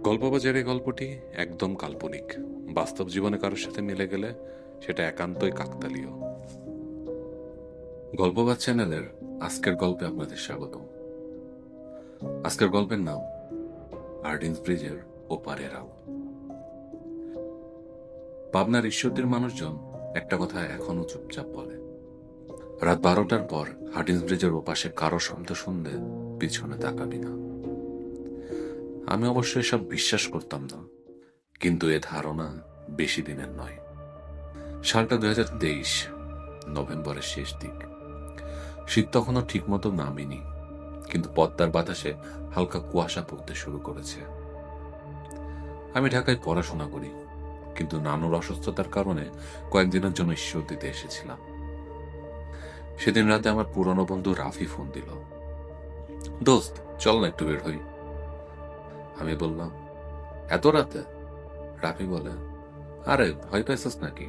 গল্পবাজার এই গল্পটি একদম কাল্পনিক। বাস্তব জীবনে কারোর সাথে মিলে গেলে সেটা একান্তই কাকতালীয়। গল্পবাজ চ্যানেলের আজকের গল্পে আপনাদের স্বাগত। আজকের গল্পের নাম হার্ডিন্স ব্রিজের ওপারের আলো। পাবনার ঈশ্বরদীর মানুষজন একটা কথা এখনো চুপচাপ বলে, রাত 12টার পর হার্ডিন্স ব্রিজের ওপাশে কারো শব্দ শুনলে পিছনে তাকাবি না। আমি অবশ্য এসব বিশ্বাস করতাম না, কিন্তু এ ধারণা বেশি দিনের নয়। সালটা 2023, নভেম্বরের শেষ দিক। শীত তখনও ঠিক মতো নামেনি, কিন্তু পদ্মার বাতাসে হালকা কুয়াশা পড়তে শুরু করেছে। আমি ঢাকায় পড়াশোনা করি, কিন্তু নানুর অসুস্থতার কারণে কয়েকদিনের জন্য ঈশ্বরদীতে এসেছিলাম। সেদিন রাতে আমার পুরনো বন্ধু রাফি ফোন দিল, দোস্ত চল না একটু বের হই। আমি বললাম, এত রাতে? রাফি বলে, আরে ভয় পাইছিস নাকি?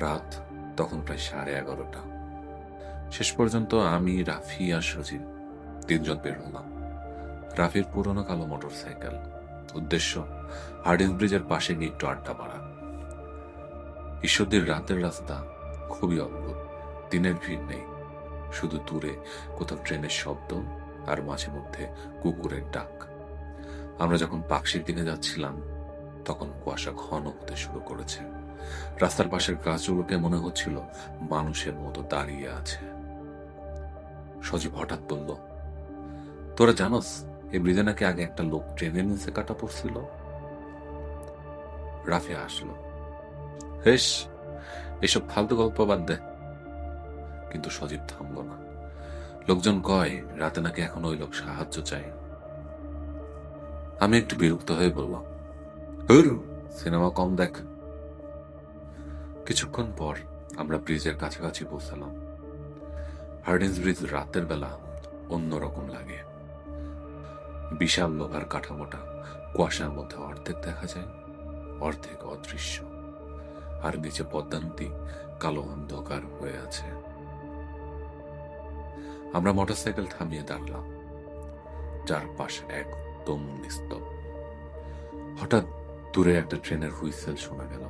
রাত তখন প্রায় 11:30। শেষ পর্যন্ত আমি, রাফি আর সজীব তিনজন বের হলাম। রাফির পুরনো কালো মোটর সাইকেল, উদ্দেশ্য হার্ডিন্স ব্রিজের পাশে গিয়ে একটু আড্ডা মারা। ঈশ্বরদীর রাতের রাস্তা খুবই অদ্ভুত। দিনের ভিড় নেই, শুধু দূরে কোথাও ট্রেনের শব্দ আর মাঝে মধ্যে কুকুরের ডাক। আমরা যখন পাকশির দিকে যাচ্ছিলাম তখন কুয়াশা ঘন হতে শুরু করেছে। রাস্তার পাশের গাছগুলোকে মনে হচ্ছিল মানুষের মতো দাঁড়িয়ে আছে। সজীব হঠাৎ বলল, তোরা জানোস এই ব্রিজে নাকি আগে একটা লোক ট্রেনের নিচে কাটা পড়ছিল? রাফি আসলো, হেস এসব ফালতু গল্প বাদ দে। কিন্তু সজীব থামল না। লোকজন কয় রাতে নাকি এখন ওই লোক সাহায্য চায়। আমি একটু বিরক্ত হয়ে বললাম, সিনেমা কম দেখ। কিছুক্ষণ পর আমরা ব্রিজের কাছাকাছি পৌঁছালাম। হার্ডিন্স ব্রিজ রাতের বেলা অন্যরকম লাগে। বিশাল লোহার কাঠামোটা কুয়াশার মধ্যে অর্ধেক দেখা যায়, অর্ধেক অদৃশ্য। আর নিচে পদ্মা নদী কালো অন্ধকার হয়ে আছে। আমরা মোটরসাইকেল থামিয়ে দাঁড়ালাম। চারপাশ একদম নিস্তব্ধ। হঠাৎ দূরে একটা ট্রেনের হুইসেল শোনা গেল।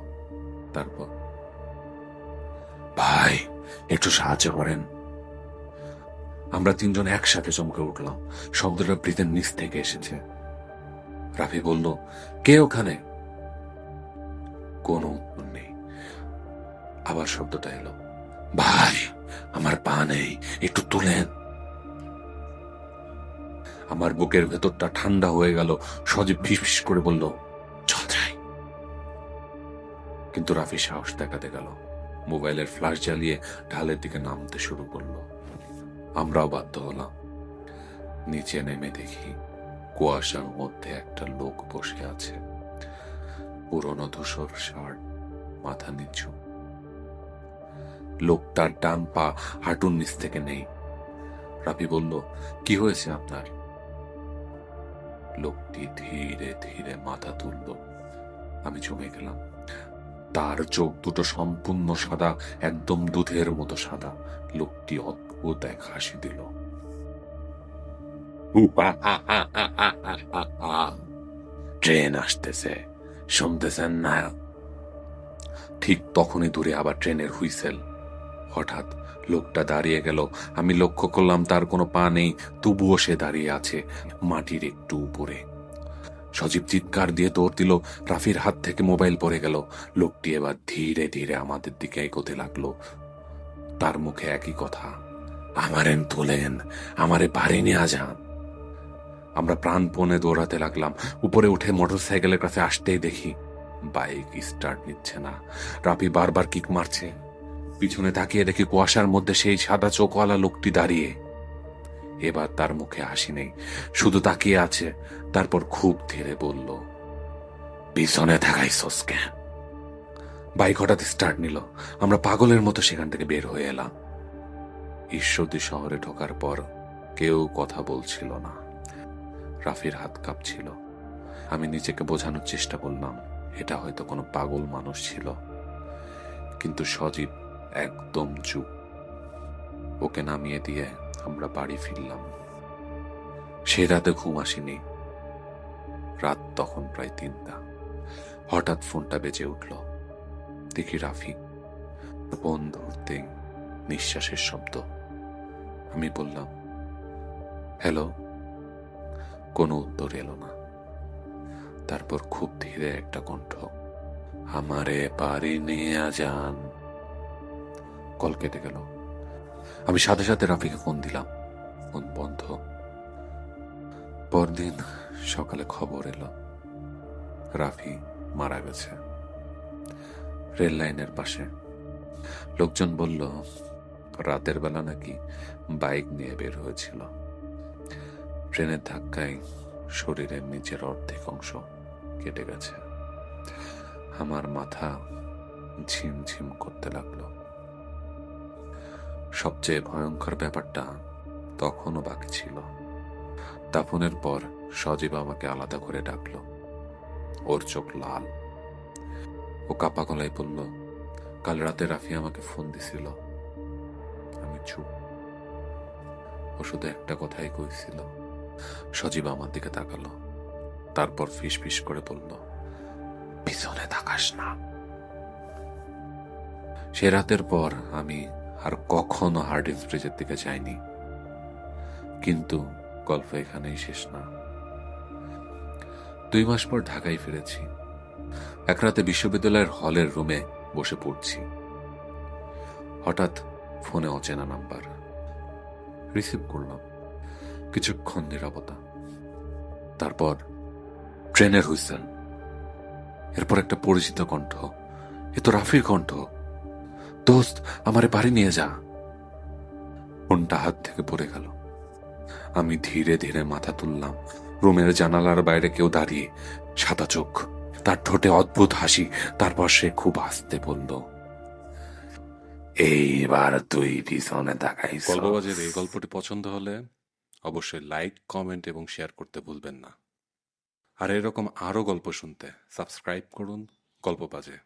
তারপর, ভাই একটু সাহায্য করেন। আমরা তিনজন একসাথে চমকে উঠলাম। শব্দটা ব্রিজের নিচ থেকে এসেছে। রাফি বলল, কে ওখানে? কোনো উত্তর নেই। আবার শব্দটা এলো, ভাই আমার পা নেই, একটু তুলেন। আমার বুকের ভেতরটা ঠান্ডা হয়ে গেল। সজীব ফিসফিস করে বলল, চল যাই। কিন্তু রাফি সাহস দেখাতে গেল। মোবাইলের ফ্ল্যাশ জ্বালিয়ে ঢালের দিকে নামতে শুরু করলো। আমরাও বাধ্য হলাম। নিচে নেমে দেখি কুয়াশার মধ্যে একটা লোক বসে আছে। পুরনো ধূসর শার্ট, মাথা নিচু। লোকটার ডান পা হাঁটুর নিচ থেকে নেই। রাফি বলল, কি হয়েছে আপনার? লোকটি ধীরে ধীরে মাথা তুলল। আমি জমে গেলাম। তার চোখ দুটো সম্পূর্ণ সাদা, একদম দুধের মতো সাদা। লোকটি অদ্ভুত এক হাসি দিল। ট্রেন আসতেছে, শুনতেছেন না? ঠিক তখনই দূরে আবার ট্রেনের হুইসেল। হঠাৎ লোকটা দাঁড়িয়ে গেল। আমি লক্ষ্য করলাম তার কোনো পা নেই, তবুও সে দাঁড়িয়ে আছে মাটির একটু উপরে। সজীব চিৎকার দিয়ে দৌড় দিল। রাফির হাত থেকে মোবাইল পড়ে গেল। লোকটি এবার ধীরে ধীরে আমাদের দিকে এগোতে লাগলো। তার মুখে একই কথা, আমারেন তোলেন, আমারে বাড়ি নিয়ে যান। আমরা প্রাণপণে দৌড়াতে লাগলাম। উপরে উঠে মোটরসাইকেলের কাছে আসতেই দেখি বাইক স্টার্ট নিচ্ছে না। রাফি বারবার কিক মারছে। পিছনে তাকিয়ে দেখি কুয়াশার মধ্যে সেই সাদা চোখওয়ালা লোকটি দাঁড়িয়ে। এবার তার মুখে হাসি নেই, শুধু তাকিয়ে আছে। তারপর খুব ধীরে বলল, পিছনে থাকাইছস কেন? বাইক হঠাৎ স্টার্ট নিল। আমরা পাগলের মতো সেখান থেকে বের হয়ে এলাম। ঈশ্বরদী শহরে ঢোকার পর কেউ কথা বলছিল না। রাফির হাত কাঁপছিল। আমি নিজেকে বোঝানোর চেষ্টা করলাম এটা হয়তো কোনো পাগল মানুষ ছিল, কিন্তু সজীব একদম চুপ। ওকে নামিয়ে দিয়ে আমরা বাড়ি ফিরলাম। সে রাতে ঘুম আসেনি। রাত তখন প্রায় 3টা। হঠাৎ ফোনটা বেজে উঠল। দেখি রাফি। ফোন ধরতেই নিঃশ্বাসের শব্দ। আমি বললাম, হ্যালো। কোনো উত্তর এলো না। তারপর খুব ধীরে একটা কণ্ঠ, আমারে বাড়ি নিয়ে যান। কল কেটে গেল। আমি সাথে সাথে রাফিকে ফোন দিলাম। ফোন বন্ধ। পরদিন সকালে খবর এলো, রাফি মারা গেছে রেল লাইনের পাশে। লোকজন বলল রাতের বেলা নাকি বাইক নিয়ে বের হয়েছিল। ট্রেনের ধাক্কায় শরীরের নিচের অর্ধেক অংশ কেটে গেছে। আমার মাথা ঝিমঝিম করতে লাগলো। সবচেয়ে ভয়ঙ্কর ব্যাপারটা তখনও বাকি ছিল। দাফনের পর সজীব আমাকে আলাদা করে ডাকলো। ওর চোখ লাল। ও কাপা গলায় বলল, কাল রাতে রাফি আমাকে ফোন দিছিল। আমি চুপ। ও শুধু একটা কথাই কইছিল। সজীব আমার দিকে তাকালো। তারপর ফিস ফিস করে বলল, পিছনে তাকাস না। সে রাতের পর আমি আর কখনো হার্ডিন্স ব্রিজের দিকে যাইনি। কিন্তু গল্প এখানেই শেষ না। 2 মাস পর ঢাকায় ফিরেছি। এক রাতে বিশ্ববিদ্যালয়ের হলের রুমে বসে পড়ছি। হঠাৎ ফোনে অচেনা নাম্বার। রিসিভ করলাম। কিছুক্ষণ নীরবতা। তারপর ট্রেনের হুইসেল। এরপর একটা পরিচিত কণ্ঠ, এ তো রাফির কণ্ঠ। দোস্ত, আমারে বাড়ি নিয়ে যা। ফোনটা হাত থেকে পড়ে গেল। আমি ধীরে ধীরে মাথা তুললাম। রুমের জানালার বাইরে কেউ দাঁড়িয়ে, সাদা চোখ, তার ঠোঁটে অদ্ভুত হাসি। তারপর সে খুব আস্তে বলল, এইবার তুই পিছনে তাকাইস। গল্পবাজের এই গল্পটি পছন্দ হলে অবশ্যই লাইক, কমেন্ট এবং শেয়ার করতে ভুলবেন না। আর এরকম আরো গল্প শুনতে সাবস্ক্রাইব করুন গল্পবাজে।